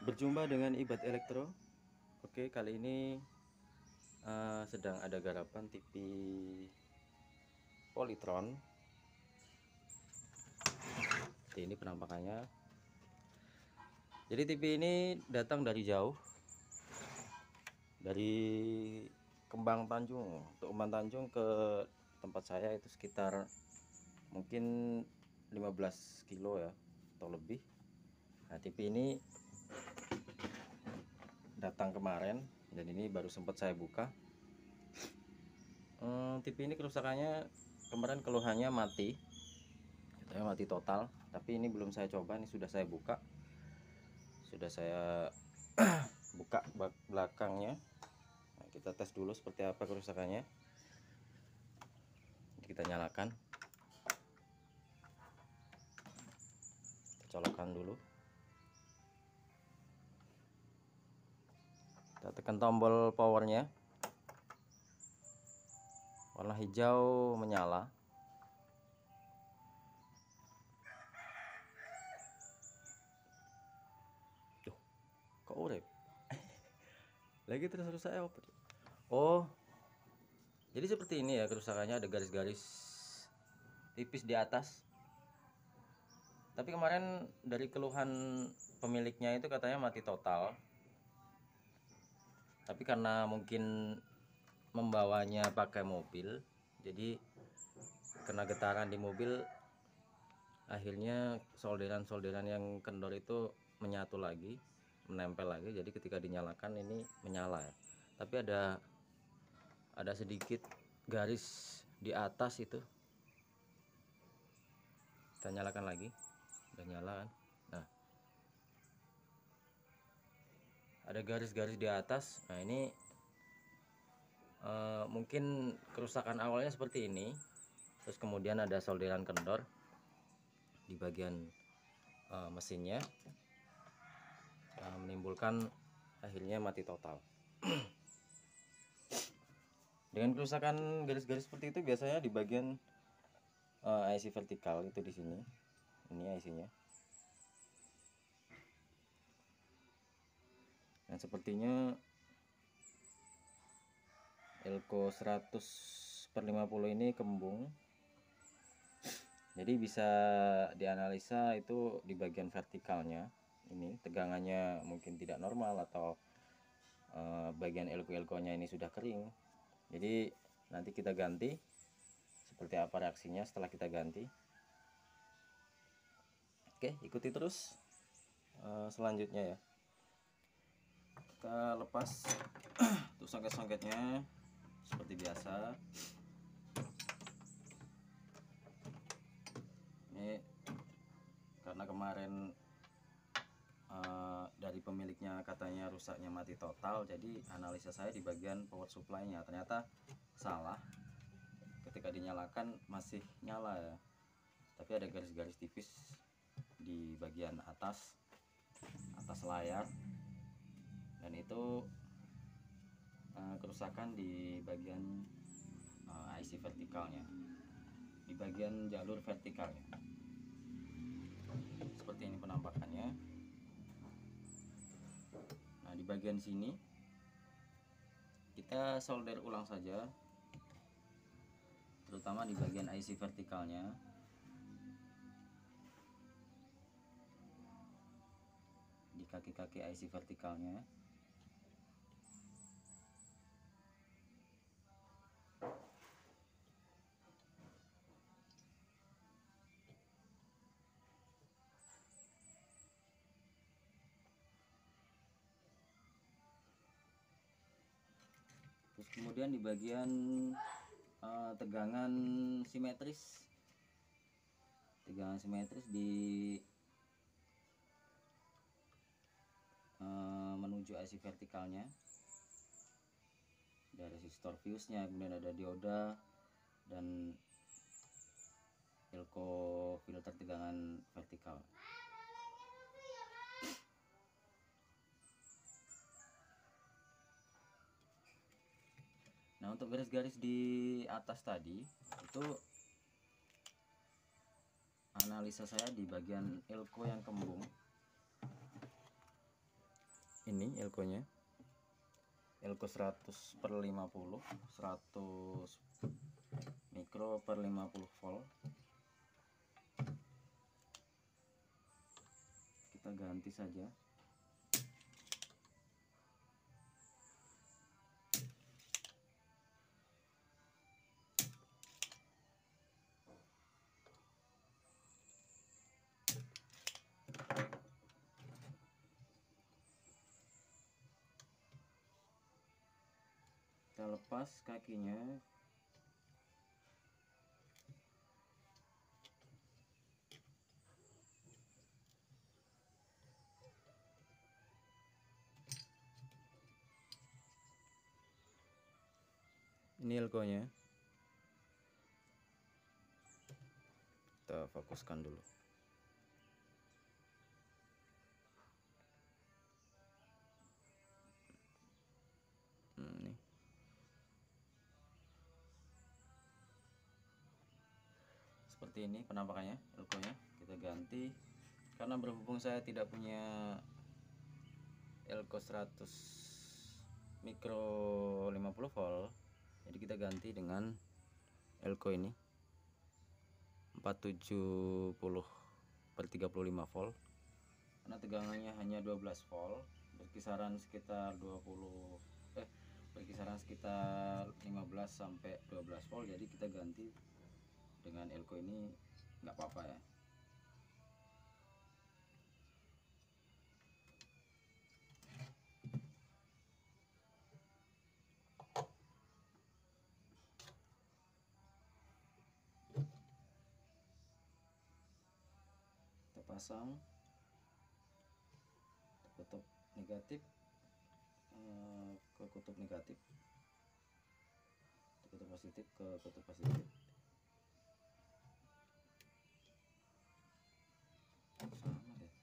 Berjumpa dengan Ibad Elektro. Oke, kali ini sedang ada garapan TV Polytron. Ini penampakannya. Jadi TV ini datang dari jauh, dari Kembang Tanjung, Tuman Tanjung ke tempat saya itu sekitar mungkin 15 kilo ya atau lebih. Nah, TV ini datang kemarin dan ini baru sempat saya buka. TV ini kerusakannya kemarin keluhannya mati, katanya mati total. Tapi ini belum saya coba, ini sudah saya buka, sudah saya buka bak belakangnya. Nah, kita tes dulu seperti apa kerusakannya. Kita nyalakan, kita colokkan dulu, kita tekan tombol powernya, warna hijau menyala. Tuh, kok urip lagi terus saya oper. Oh, jadi seperti ini ya kerusakannya, ada garis-garis tipis di atas. Tapi kemarin dari keluhan pemiliknya itu katanya mati total. Tapi karena mungkin membawanya pakai mobil, jadi kena getaran di mobil, akhirnya solderan-solderan yang kendor itu menyatu lagi, menempel lagi. Jadi ketika dinyalakan ini menyala ya. Tapi ada sedikit garis di atas itu. Kita nyalakan lagi, udah nyala kan. Nah, ada garis-garis di atas. Nah, ini mungkin kerusakan awalnya seperti ini, terus kemudian ada solderan kendor di bagian mesinnya, menimbulkan akhirnya mati total. Dengan kerusakan garis-garis seperti itu biasanya di bagian IC vertikal itu di sini. Ini IC-nya. Nah, sepertinya Elko 100/50 ini kembung. Jadi bisa dianalisa itu di bagian vertikalnya. Ini tegangannya mungkin tidak normal, atau bagian elko-elkonya ini sudah kering. Jadi nanti kita ganti. Seperti apa reaksinya setelah kita ganti. Oke, ikuti terus selanjutnya ya. Kita lepas tuh songket-songketnya seperti biasa. Ini karena kemarin dari pemiliknya katanya rusaknya mati total, jadi analisa saya di bagian power supply-nya ternyata salah. Ketika dinyalakan masih nyala ya, tapi ada garis-garis tipis di bagian atas layar, dan itu kerusakan di bagian IC vertikalnya, di bagian jalur vertikalnya. Seperti ini penampakannya. Nah, di bagian sini kita solder ulang saja, terutama di bagian IC vertikalnya. Di kaki-kaki IC vertikalnya. Terus kemudian di bagian tegangan simetris di menuju IC vertikalnya, ada resistor fuse-nya, kemudian ada dioda dan elko filter tegangan vertikal. Nah, untuk garis-garis di atas tadi itu analisa saya di bagian elko yang kembung. ini elko-nya, elko 100 per 50, 100 mikro per 50 volt. Kita ganti saja. Kita lepas kakinya. Ini elko-nya. Kita fokuskan dulu. Nih. Seperti ini penampakannya elko-nya. Kita ganti. Karena berhubung saya tidak punya elko 100 mikro 50 volt, jadi kita ganti dengan elko ini 470 per 35 volt. Karena tegangannya hanya 12 volt, berkisaran sekitar 15 sampai 12 volt. Jadi kita ganti dengan elko ini nggak apa-apa ya. Kita pasang kutub negatif ke kutub negatif, kutub positif ke kutub positif. Sama deh.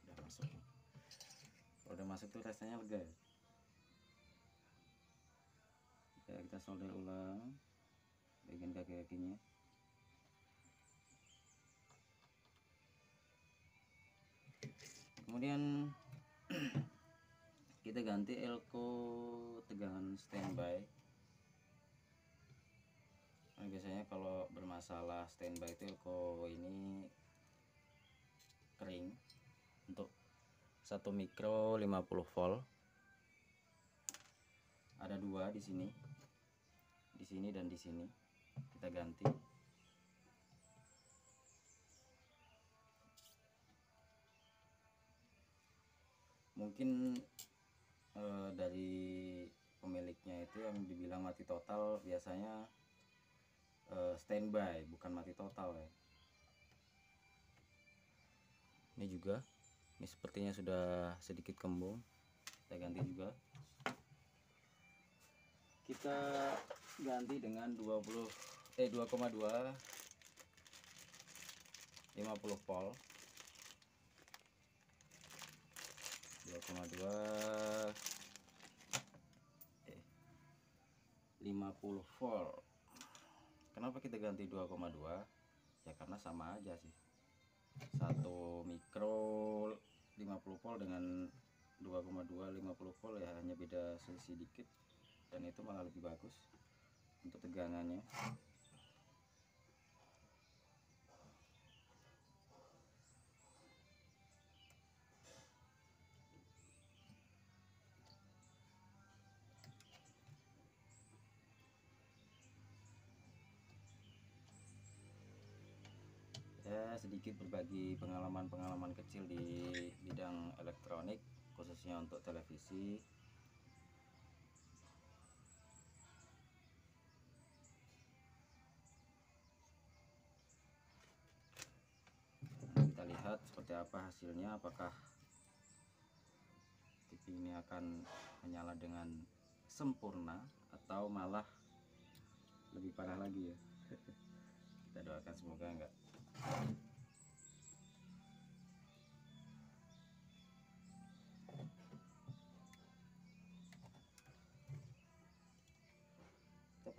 Nah, udah masuk. Kalau udah masuk tuh rasanya lega ya. Ya, kita solder ulang bagian kaki-kakinya. Kemudian kita ganti elko tegangan standby. Nah, biasanya kalau bermasalah standby itu elko ini kering. Untuk 1 mikro 50 volt ada dua di sini dan di sini. Kita ganti. Mungkin dari pemiliknya itu yang dibilang mati total, biasanya standby bukan mati total ya. Ini juga, ini sepertinya sudah sedikit kembung. Kita ganti juga. Kita ganti dengan 2,2 50 volt. 2,2 50 volt. Kenapa kita ganti 2,2? Ya karena sama aja sih. 1 mikro 50 volt dengan 2,2 50 volt ya hanya beda sedikit, dan itu malah lebih bagus untuk tegangannya. Ya, sedikit berbagi pengalaman-pengalaman kecil di bidang elektronik, khususnya untuk televisi. Nah, kita lihat seperti apa hasilnya, apakah TV ini akan menyala dengan sempurna atau malah lebih parah lagi ya. Kita doakan semoga enggak.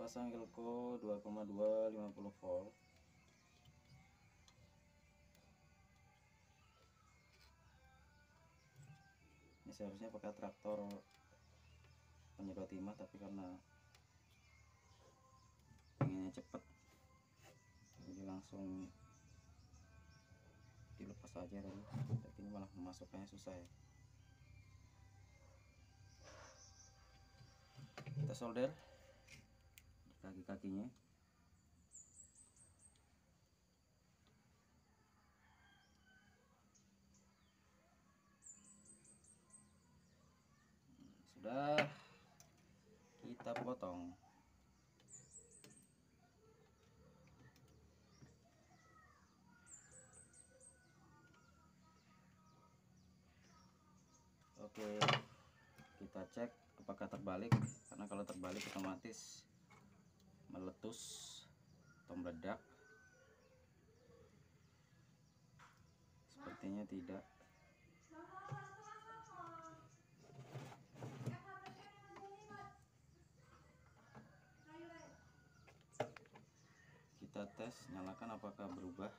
pasang elko 2,2 50 volt. Ini seharusnya pakai traktor penyedot timah, tapi karena pengennya cepet jadi langsung dilepas aja tadi. Tapi ini malah memasukkannya susah ya. Kita solder di kaki-kakinya. Sudah kita potong. Oke, kita cek apakah terbalik, karena kalau terbalik otomatis meletus atau meledak. Sepertinya tidak. Kita tes, nyalakan apakah berubah.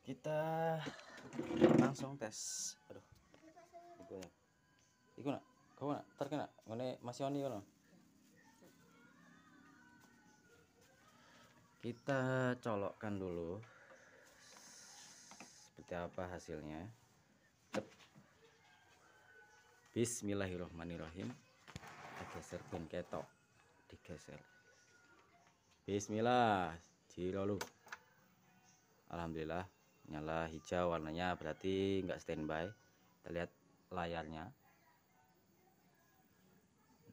Kita langsung tes. Aduh, itu ya. Iku nak, kau nak terkena, ngene masih oni kono. Kita colokkan dulu seperti apa hasilnya. Bismillahirrahmanirrahim. Kita geserkan ketok, digeser. Bismillah, jirolu. Alhamdulillah nyala hijau warnanya, berarti nggak standby. Kita lihat layarnya.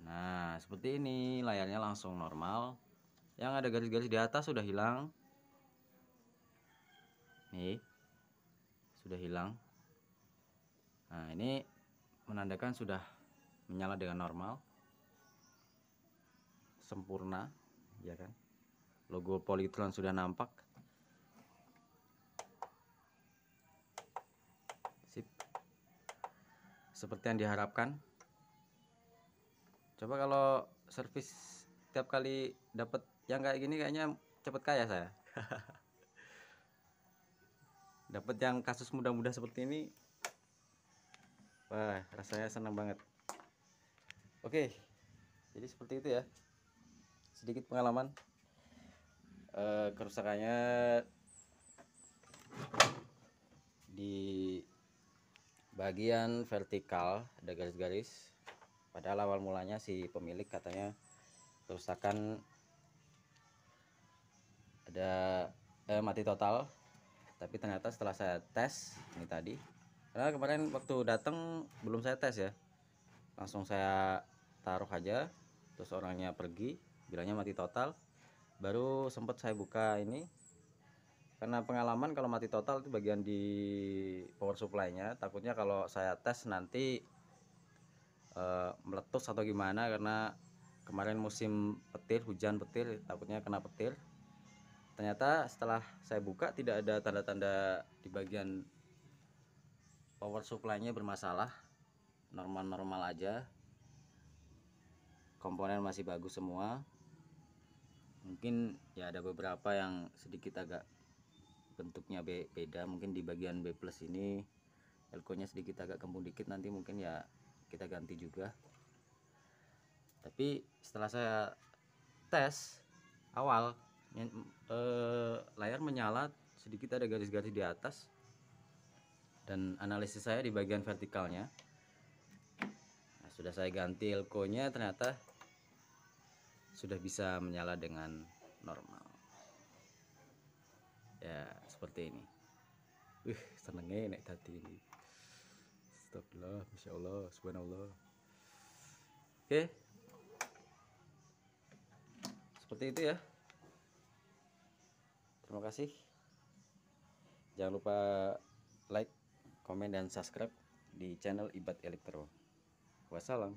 Nah, seperti ini, layarnya langsung normal. Yang ada garis-garis di atas sudah hilang. Nih, sudah hilang. Nah, ini menandakan sudah menyala dengan normal, sempurna, ya kan? Logo Polytron sudah nampak. Sip. Seperti yang diharapkan. Coba kalau servis tiap kali dapat yang kayak gini, kayaknya cepet kaya saya. Dapat yang kasus mudah-mudah seperti ini, wah, rasanya senang banget. Oke, jadi seperti itu ya, sedikit pengalaman. Kerusakannya di bagian vertikal ada garis-garis. Padahal awal mulanya si pemilik katanya kerusakan ada mati total, tapi ternyata setelah saya tes ini tadi, karena kemarin waktu datang belum saya tes ya, langsung saya taruh aja, terus orangnya pergi bilangnya mati total. Baru sempat saya buka ini, karena pengalaman kalau mati total itu bagian di power supply-nya, takutnya kalau saya tes nanti meletus atau gimana, karena kemarin musim petir, hujan petir, takutnya kena petir. Ternyata setelah saya buka tidak ada tanda-tanda di bagian power supply-nya bermasalah, normal-normal aja, komponen masih bagus semua. Mungkin ya ada beberapa yang sedikit agak bentuknya beda, mungkin di bagian B plus ini elko-nya sedikit agak kembung dikit, nanti mungkin ya kita ganti juga. Tapi setelah saya tes awal, layar menyala, sedikit ada garis-garis di atas, dan analisis saya di bagian vertikalnya. Nah, sudah saya ganti elko-nya, ternyata sudah bisa menyala dengan normal. Ya seperti ini. Senengnya nek tadi ini. Astagfirullah, Masya Allah, Subhanallah. Oke, seperti itu ya. Terima kasih. Jangan lupa like, komen, dan subscribe di channel Ibad Elektro. Wassalam.